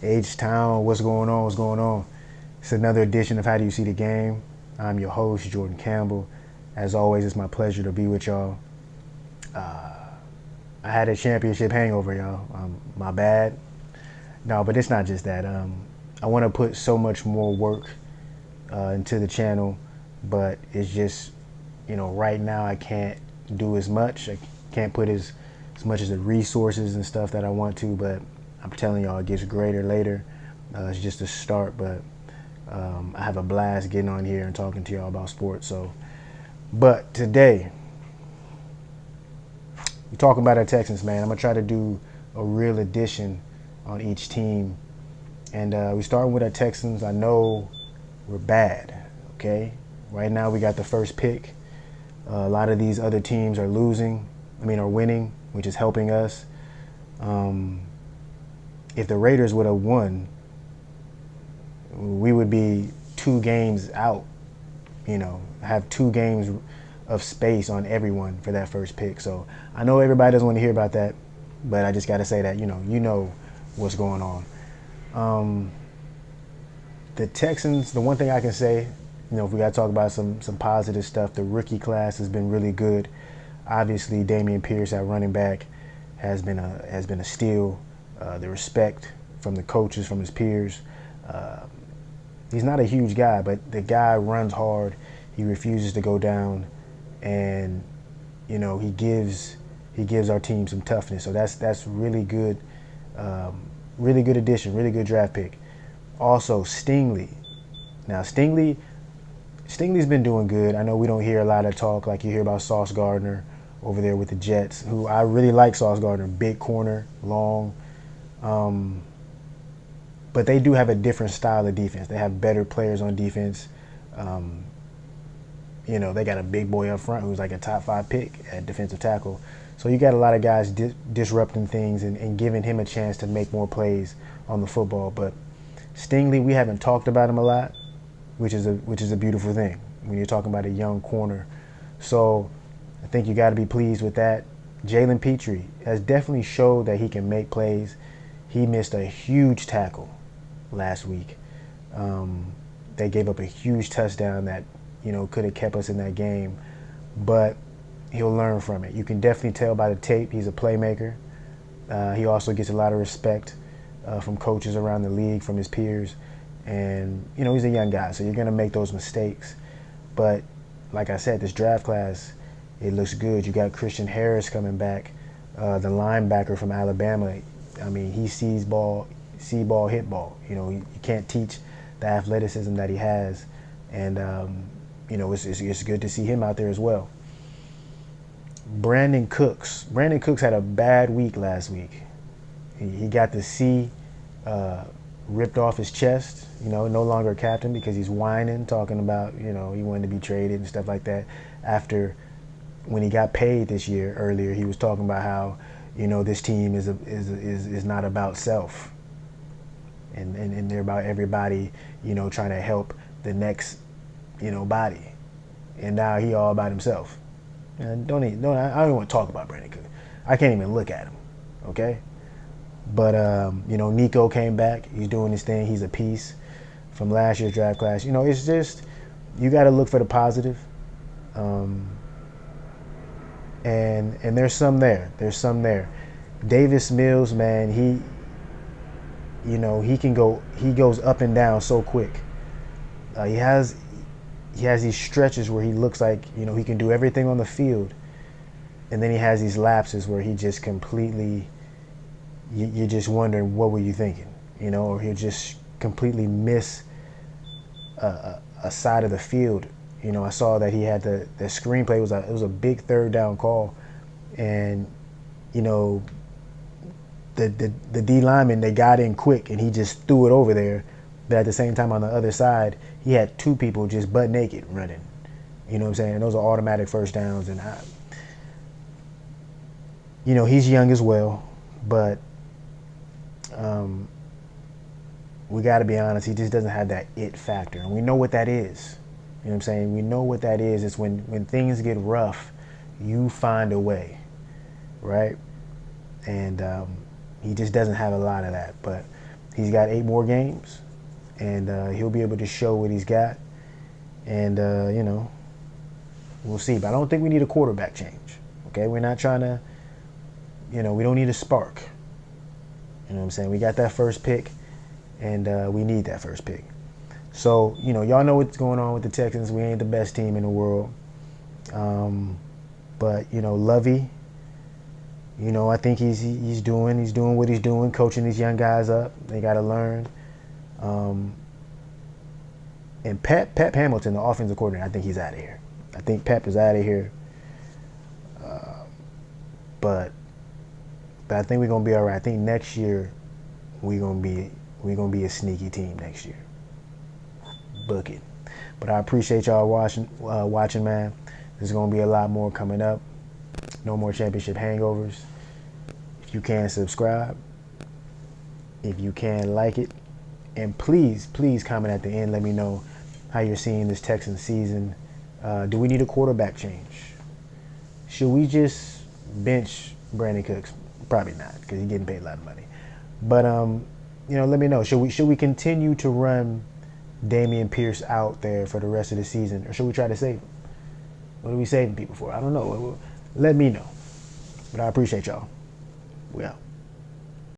H-Town, what's going on? What's going on? It's another edition of How Do You See the Game? I'm your host, Jordan Campbell. As always, it's my pleasure to be with y'all. I had a championship hangover, y'all. My bad. No, but it's not just that. I want to put so much more work into the channel, but it's just, right now I can't do as much. I can't put as much as the resources and stuff that I want to, but I'm telling y'all, it gets greater later. It's just a start, but I have a blast getting on here and talking to y'all about sports. But today, we're talking about our Texans, man. I'm gonna try to do a real edition on each team, and we starting with our Texans. I know we're bad, okay? Right now, we got the first pick. A lot of these other teams are winning, which is helping us. If the Raiders would have won, we would be 2 games out, have 2 games of space on everyone for that first pick. So I know everybody doesn't want to hear about that, but I just got to say that, you know what's going on. The Texans, the one thing I can say, if we got to talk about some positive stuff, the rookie class has been really good. Obviously, Dameon Pierce at running back has been a steal. The respect from the coaches, from his peers. He's not a huge guy, but the guy runs hard. He refuses to go down, and he gives our team some toughness. So that's really good, really good addition, really good draft pick. Also, Stingley. Now, Stingley's been doing good. I know we don't hear a lot of talk like you hear about Sauce Gardner over there with the Jets, who I really like. Sauce Gardner, big corner, long. But they do have a different style of defense. They have better players on defense. They got a big boy up front who's like a top 5 pick at defensive tackle. So you got a lot of guys disrupting things and giving him a chance to make more plays on the football. But Stingley, we haven't talked about him a lot, which is a beautiful thing when you're talking about a young corner. So I think you got to be pleased with that. Jalen Petrie has definitely showed that he can make plays. He missed a huge tackle last week. They gave up a huge touchdown that, could have kept us in that game. But he'll learn from it. You can definitely tell by the tape he's a playmaker. He also gets a lot of respect from coaches around the league, from his peers. And, he's a young guy, so you're going to make those mistakes. But like I said, this draft class, it looks good. You got Christian Harris coming back, the linebacker from Alabama. I mean, he sees ball, see ball, hit ball. You can't teach the athleticism that he has. And, it's good to see him out there as well. Brandon Cooks had a bad week last week. He got the C ripped off his chest, no longer a captain because he's whining, talking about, he wanted to be traded and stuff like that. After, when he got paid this year earlier, he was talking about how, this team is not about self, and they're about everybody, trying to help the next, body. And now he all about himself. And I don't want to talk about Brandon Cook. I can't even look at him, okay? But Nico came back. He's doing his thing. He's a piece from last year's draft class. It's just, you got to look for the positive. And there's some there. Davis Mills, man, he goes up and down so quick. He has these stretches where he looks like, he can do everything on the field. And then he has these lapses where he just completely, you're just wondering, what were you thinking? Or he'll just completely miss a side of the field. I saw that he had the screenplay. It was a big 3rd down call. And, the D lineman, they got in quick and he just threw it over there. But at the same time, on the other side, he had 2 people just butt naked running. You know what I'm saying? And those are automatic first downs. And, he's young as well. But we got to be honest, he just doesn't have that it factor. And we know what that is. You know what I'm saying? We know what that is. It's when things get rough, you find a way, right? And he just doesn't have a lot of that. But he's got 8 more games, and he'll be able to show what he's got. And, we'll see. But I don't think we need a quarterback change. Okay, we're not trying to, we don't need a spark. You know what I'm saying? We got that first pick, and we need that first pick. So, y'all know what's going on with the Texans. We ain't the best team in the world. But, Lovey, I think he's doing what he's doing, coaching these young guys up. They got to learn. And Pep Hamilton, the offensive coordinator, I think he's out of here. I think Pep is out of here. But I think we're gonna be all right. I think next year we're gonna be a sneaky team next year. Book it. But I appreciate y'all watching, man. There's gonna be a lot more coming up. No more championship hangovers. If you can, subscribe. If you can, like it. And please comment at the end. Let me know how you're seeing this Texans season. Do we need a quarterback change? Should we just bench Brandon Cooks? Probably not, because he's getting paid a lot of money. But let me know. Should we continue to run Dameon Pierce out there for the rest of the season, or should we try to save him? What are we saving people for? I don't know. Let me know. But I appreciate y'all. We out.